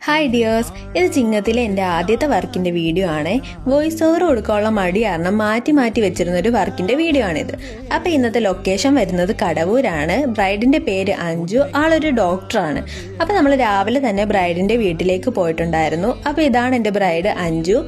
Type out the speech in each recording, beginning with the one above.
Hi dears, ഇത് ചിങ്ങത്തിലെ എൻ്റെ ആദ്യത്തെ വർക്കിൻ്റെ വീഡിയോ ആണ്. വോയിസ് ഓവർ കൊടുക്കാനുള്ള മടി കാരണം മാറ്റി വെച്ചിരുന്നൊരു വർക്കിൻ്റെ വീഡിയോ ആണിത്. അപ്പോൾ ഇന്നത്തെ ലൊക്കേഷൻ വരുന്നത് കടവൂരാണ്. ബ്രൈഡിൻ്റെ പേര് അഞ്ജു, ആളൊരു ഡോക്ടറാണ്. അപ്പോൾ നമ്മൾ രാവിലെ തന്നെ ബ്രൈഡിൻ്റെ വീട്ടിലേക്ക് പോയിട്ടുണ്ടായിരുന്നു. അപ്പോൾ ഇതാണ് എൻ്റെ ബ്രൈഡ് അഞ്ജു.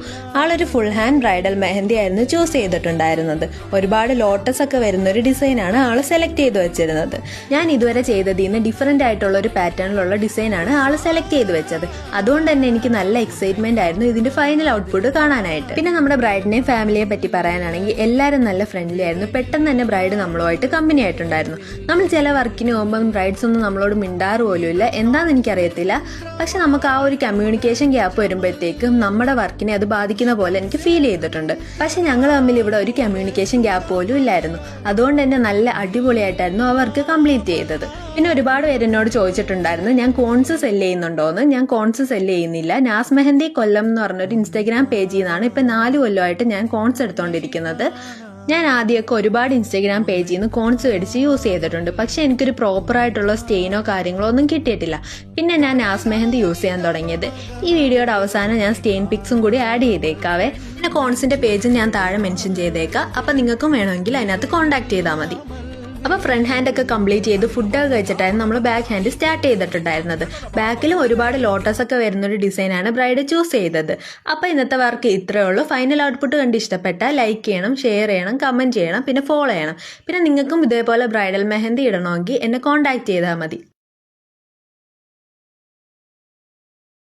ആളൊരു ഫുൾ ഹാൻഡ് ബ്രൈഡൽ മെഹന്തി ആയിരുന്നു ചൂസ് ചെയ്തിട്ടുണ്ടായിരുന്നത്. ഒരുപാട് ലോട്ടസ് ഒക്കെ വരുന്നൊരു ഡിസൈനാണ് ആൾ സെലക്ട് ചെയ്ത് വെച്ചിരുന്നത്. ഞാൻ ഇതുവരെ ചെയ്തതിൽ നിന്ന് ഡിഫറെൻ്റ് ആയിട്ടുള്ള ഒരു പാറ്റേണിലുള്ള ഡിസൈനാണ് ആൾ സെലക്ട് ചെയ്ത് വെച്ചത്. അതുകൊണ്ട് തന്നെ എനിക്ക് നല്ല എക്സൈറ്റ്മെന്റ് ആയിരുന്നു ഇതിന്റെ ഫൈനൽ ഔട്ട്പുട്ട് കാണാനായിട്ട്. പിന്നെ നമ്മുടെ ബ്രൈഡിനെയും ഫാമിലിയെ പറ്റി പറയാനാണെങ്കിൽ എല്ലാവരും നല്ല ഫ്രണ്ട്ലി ആയിരുന്നു. പെട്ടെന്ന് തന്നെ ബ്രൈഡ് നമ്മളുമായിട്ട് കമ്പനി ആയിട്ടുണ്ടായിരുന്നു. നമ്മൾ ചില വർക്കിന് പോകുമ്പോൾ ബ്രൈഡ്സ് ഒന്നും നമ്മളോട് മിണ്ടാറ് പോലും ഇല്ല, എന്താണെന്ന് എനിക്കറിയത്തില്ല. പക്ഷെ നമുക്ക് ആ ഒരു കമ്മ്യൂണിക്കേഷൻ ഗ്യാപ്പ് വരുമ്പോഴത്തേക്കും നമ്മുടെ വർക്കിനെ അത് ബാധിക്കുന്ന പോലെ എനിക്ക് ഫീൽ ചെയ്തിട്ടുണ്ട്. പക്ഷെ ഞങ്ങൾ തമ്മിൽ ഇവിടെ ഒരു കമ്മ്യൂണിക്കേഷൻ ഗ്യാപ്പ് പോലും ഇല്ലായിരുന്നു. അതുകൊണ്ട് തന്നെ നല്ല അടിപൊളിയായിട്ടായിരുന്നു ആ വർക്ക് കംപ്ലീറ്റ് ചെയ്തത്. പിന്നെ ഒരുപാട് പേര് എന്നോട് ചോദിച്ചിട്ടുണ്ടായിരുന്നു ഞാൻ കോൺസ് സെല് ചെയ്യുന്നുണ്ടോന്ന്. ഞാൻ കോൺസ് സെല് ചെയ്യുന്നില്ല. നാസ് മെഹന്തി കൊല്ലം എന്ന് പറഞ്ഞൊരു ഇൻസ്റ്റാഗ്രാം പേജിൽ നിന്നാണ് ഇപ്പം 4 കൊല്ലമായിട്ട് ഞാൻ കോൺസ് എടുത്തുകൊണ്ടിരിക്കുന്നത്. ഞാൻ ആദ്യമൊക്കെ ഒരുപാട് ഇൻസ്റ്റാഗ്രാം പേജിൽ നിന്ന് കോൺസ് മേടിച്ച് യൂസ് ചെയ്തിട്ടുണ്ട്. പക്ഷെ എനിക്കൊരു പ്രോപ്പറായിട്ടുള്ള സ്റ്റെയിനോ കാര്യങ്ങളോ ഒന്നും കിട്ടിയിട്ടില്ല. പിന്നെ ഞാൻ നാസ് മെഹന്തി യൂസ് ചെയ്യാൻ തുടങ്ങിയത്. ഈ വീഡിയോയുടെ അവസാനം ഞാൻ സ്റ്റെയിൻ പിക്സും കൂടി ആഡ് ചെയ്തേക്കാവേ. പിന്നെ കോൺസിന്റെ പേജും ഞാൻ താഴെ മെൻഷൻ ചെയ്തേക്കാം. അപ്പം നിങ്ങൾക്കും വേണമെങ്കിൽ അതിനകത്ത് കോൺടാക്ട് ചെയ്താൽ മതി. അപ്പോൾ ഫ്രണ്ട് ഹാൻഡ് ഒക്കെ കംപ്ലീറ്റ് ചെയ്ത് ഫുഡൊക്കെ കഴിച്ചിട്ടായിരുന്നു നമ്മൾ ബാക്ക് ഹാൻഡ് സ്റ്റാർട്ട് ചെയ്തിട്ടുണ്ടായിരുന്നത്. ബാക്കിലും ഒരുപാട് ലോട്ടസ് ഒക്കെ വരുന്നൊരു ഡിസൈനാണ് ബ്രൈഡ് ചൂസ് ചെയ്തത്. അപ്പോൾ ഇന്നത്തെ വർക്ക് ഇത്രയേ ഉള്ളൂ. ഫൈനൽ ഔട്ട്പുട്ട് കണ്ട് ഇഷ്ടപ്പെട്ടാൽ ലൈക്ക് ചെയ്യണം, ഷെയർ ചെയ്യണം, കമൻറ്റ് ചെയ്യണം, പിന്നെ ഫോളോ ചെയ്യണം. പിന്നെ നിങ്ങൾക്കും ഇതേപോലെ ബ്രൈഡൽ മെഹന്തി ഇടണമെങ്കിൽ എന്നെ കോൺടാക്ട് ചെയ്താൽ മതി.